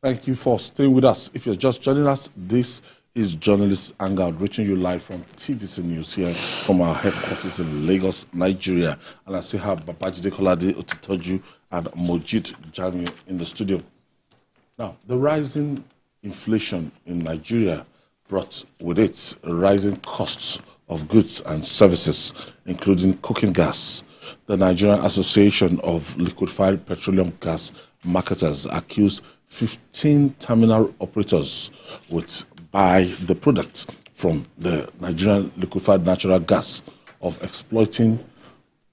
Thank you for staying with us. If you're just joining us, this is Journalist Hangout, reaching you live from TVC News here from our headquarters in Lagos, Nigeria. And I still have Babajide Kolade Otitoju and Mojid Jamiu in the studio. Now, the rising inflation in Nigeria brought with it rising costs of goods and services, including cooking gas. The Nigerian Association of Liquefied Petroleum Gas Marketers accused 15 terminal operators would buy the product from the Nigerian Liquefied Natural Gas of exploiting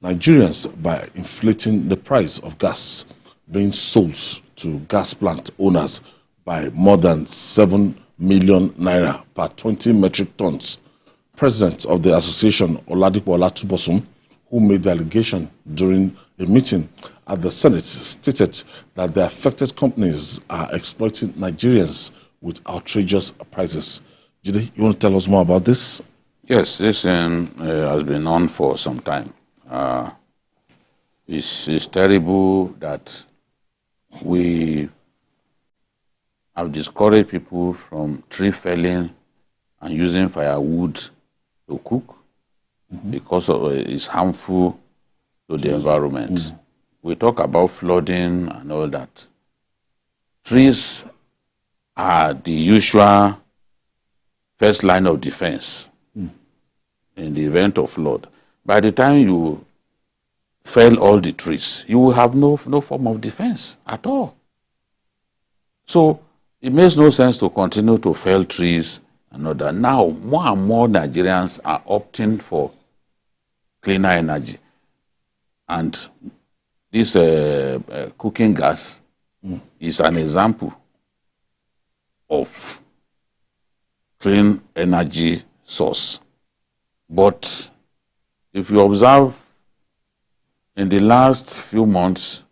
Nigerians by inflating the price of gas being sold to gas plant owners by more than 7 million naira per 20 metric tons. President of the association, Oladapo Olatunbosun, who made the allegation during a meeting at the Senate, stated that the affected companies are exploiting Nigerians with outrageous prices. Jide, you want to tell us more about this? Yes, this has been on for some time. It's terrible that we have discouraged people from tree felling and using firewood to cook because of it's harmful to the environment. We talk about flooding and all that. Trees are the usual first line of defense in the event of flood. By the time you fell all the trees, you will have no form of defense at all. So it makes no sense to continue to fell trees and all that. Now, more and more Nigerians are opting for cleaner energy. And this cooking gas is an example of clean energy source. But if you observe, in the last few months,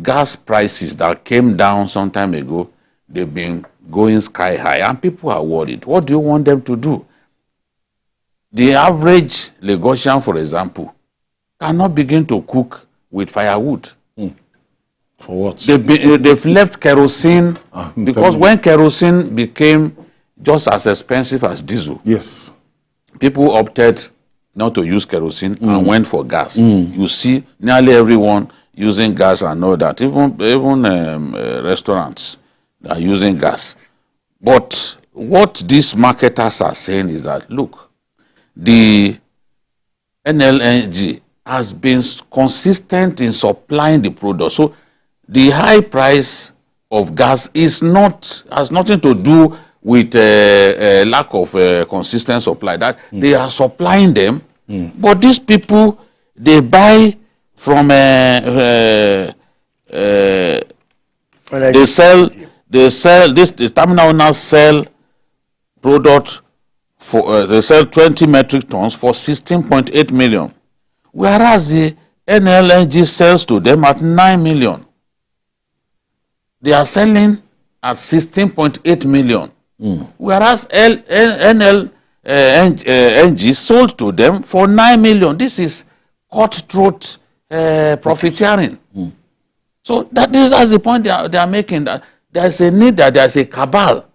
gas prices that came down some time ago, they've been going sky high, and people are worried. What do you want them to do? The average Lagosian, for example, cannot begin to cook with firewood. For what? They've left kerosene because when kerosene became just as expensive as diesel, yes, people opted not to use kerosene and went for gas. You see nearly everyone using gas and all that, even restaurants are using gas. But what these marketers are saying is that, look, the NLNG has been consistent in supplying the product. So the high price of gas has nothing to do with lack of consistent supply. That they are supplying them, but these people, they buy from the terminal owners sell product for they sell 20 metric tons for 16.8 million, whereas the NLNG sells to them at 9 million. They are selling at 16.8 million, whereas NLNG sold to them for 9 million. This is cutthroat profiteering. So that's the point they are making, that there's a need, that there's a cabal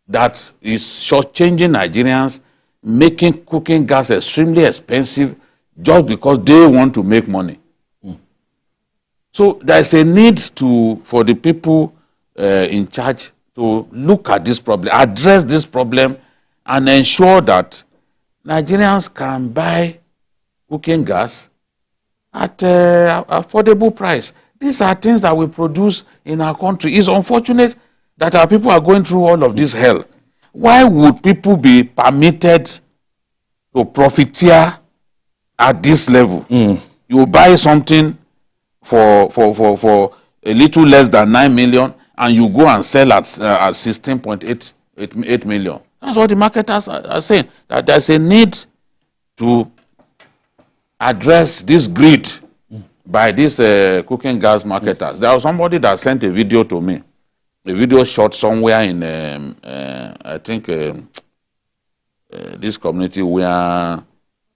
that is shortchanging Nigerians, making cooking gas extremely expensive just because they want to make money. So there's a need for the people in charge to look at this problem, address this problem, and ensure that Nigerians can buy cooking gas at affordable price. These are things that we produce in our country. It's unfortunate that our people are going through all of this hell. Why would people be permitted to profiteer at this level? You buy something for a little less than 9 million, and you go and sell at 16.8 million. That's what the marketers are saying, that there's a need to address this greed by these cooking gas marketers. There was somebody that sent a video to me, a video shot somewhere in, I think, this community where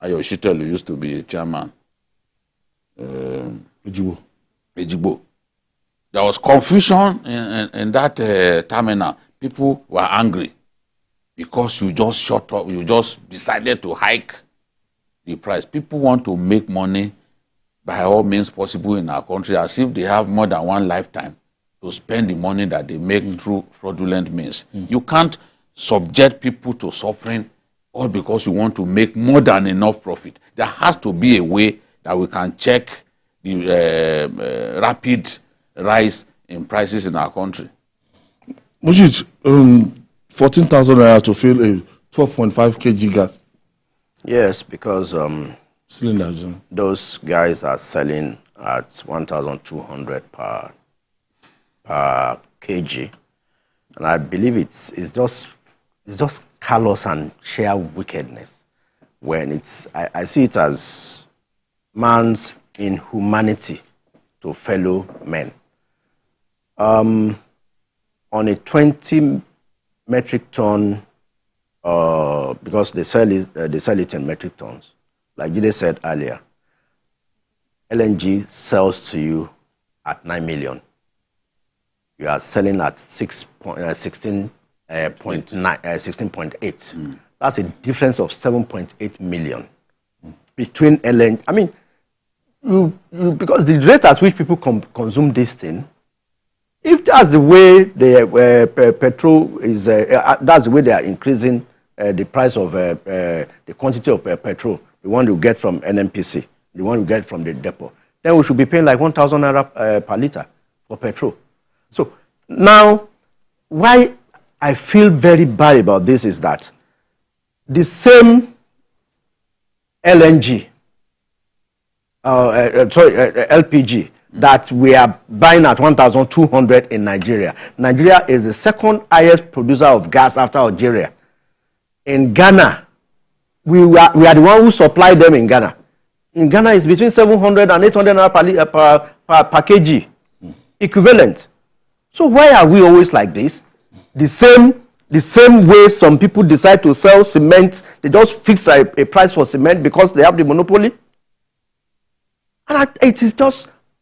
Ayoshitelu used to be chairman. Ejigbo. there was confusion in that terminal. People were angry because you just shut up, you just decided to hike the price. People want to make money by all means possible in our country, as if they have more than one lifetime to spend the money that they make through fraudulent means. You can't subject people to suffering all because you want to make more than enough profit. There has to be a way that we can check the rapid rise in prices in our country. Mujit, 14,000 naira to fill a 12.5 kg gas. Yes, because Cylinders. those guys are selling at 1,200 per kg, and I believe it's just callous and sheer wickedness. When I see it as man's inhumanity to fellow men. On a 20 metric ton, because they sell it in metric tons. Like Jide said earlier, LNG sells to you at 9 million. You are selling at 16.8. That's a difference of 7.8 million between LNG. I mean, because the rate at which people consume this thing, if that's the way petrol is, that's the way they are increasing the price of the quantity of petrol, the one you get from NNPC, the one you get from the depot, then we should be paying like 1,000 naira per liter for petrol. So now, why I feel very bad about this is that the same LNG, LPG, that we are buying at 1,200 in Nigeria. Nigeria is the second highest producer of gas after Algeria. In Ghana, we are the one who supply them in Ghana. In Ghana, it's between 700 and 800 per kg, equivalent. So why are we always like this? The same way some people decide to sell cement, they just fix a price for cement because they have the monopoly. And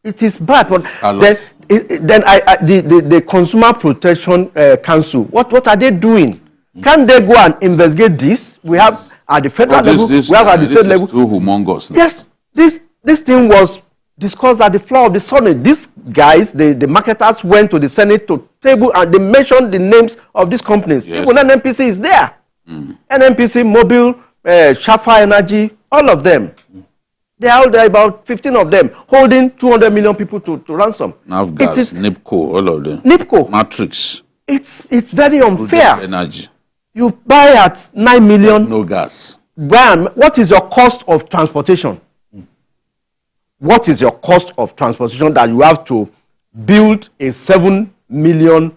it is bad. But then the Consumer Protection Council, what are they doing? Can they go and investigate this? We have at the federal level, we have at the state level. Too humongous now. Yes, this thing was discussed at the floor of the Senate. These guys, the marketers, went to the Senate to table and they mentioned the names of these companies. Yes. Even NNPC is there. NNPC, Mobil, Shafa Energy, all of them. They are all there, about 15 of them, holding 200 million people to ransom. Navgas, NIPCO, all of them. NIPCO. Matrix. It's very unfair. Energy. You buy at 9 million. No gas. Brian, what is your cost of transportation? What is your cost of transportation that you have to build a 7 million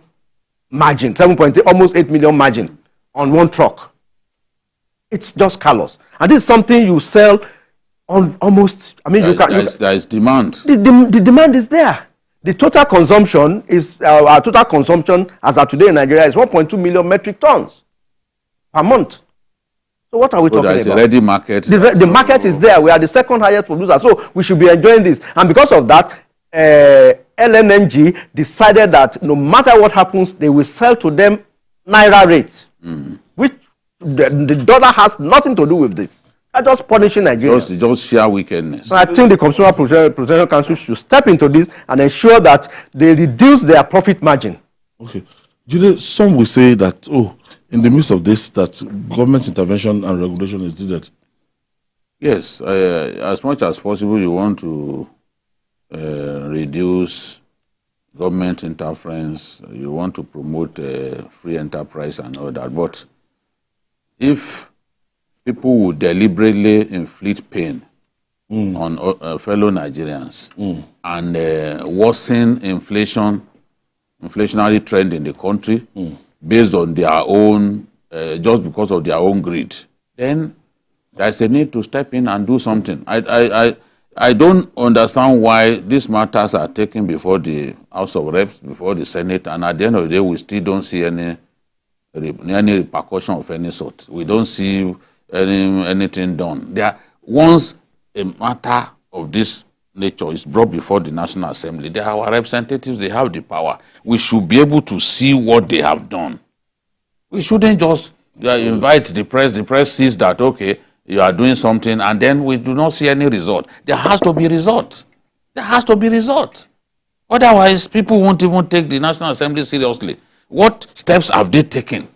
margin, 7.8, almost 8 million margin on one truck? It's just callous. And this is something you sell on almost, I mean, there is demand. The demand is there. The total consumption is, our total consumption as of today in Nigeria is 1.2 million metric tons per month. So what are we talking about? There is a ready market. The market is there. We are the second highest producer. So we should be enjoying this. And because of that, LNNG decided that no matter what happens, they will sell to them naira rates, which the dollar has nothing to do with this. They're just punishing Nigerians. Just sheer wickedness. So I think the Consumer Protection Council should step into this and ensure that they reduce their profit margin. Okay. Some will say that, in the midst of this, that government intervention and regulation is needed. Yes, as much as possible, you want to reduce government interference. You want to promote free enterprise and all that. But if people would deliberately inflict pain on fellow Nigerians and worsen inflationary trend in the country based on their own, just because of their own greed, then there's a need to step in and do something. I don't understand why these matters are taken before the House of Reps, before the Senate, and at the end of the day, we still don't see any repercussion of any sort. We don't see anything done. Once a matter of this nature is brought before the National Assembly, they are our representatives, they have the power. We should be able to see what they have done. We shouldn't just invite the press sees that, okay, you are doing something, and then we do not see any result. There has to be result. There has to be result. Otherwise, people won't even take the National Assembly seriously. What steps have they taken?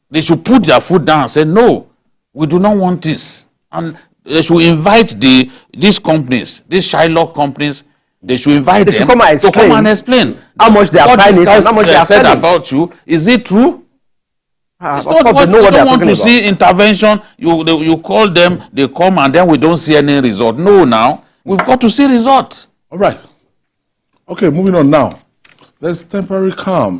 They should put their foot down and say, no, we do not want this. And they should invite these companies, these Shylock companies, they should invite them to come and explain how much they are buying it and how much they are said selling. about you. Is it true? It's not what what they know we what they don't are want to talking see intervention. You call them, they come, and then we don't see any result. No, now we've got to see result. All right. Okay, moving on now. There's temporary calm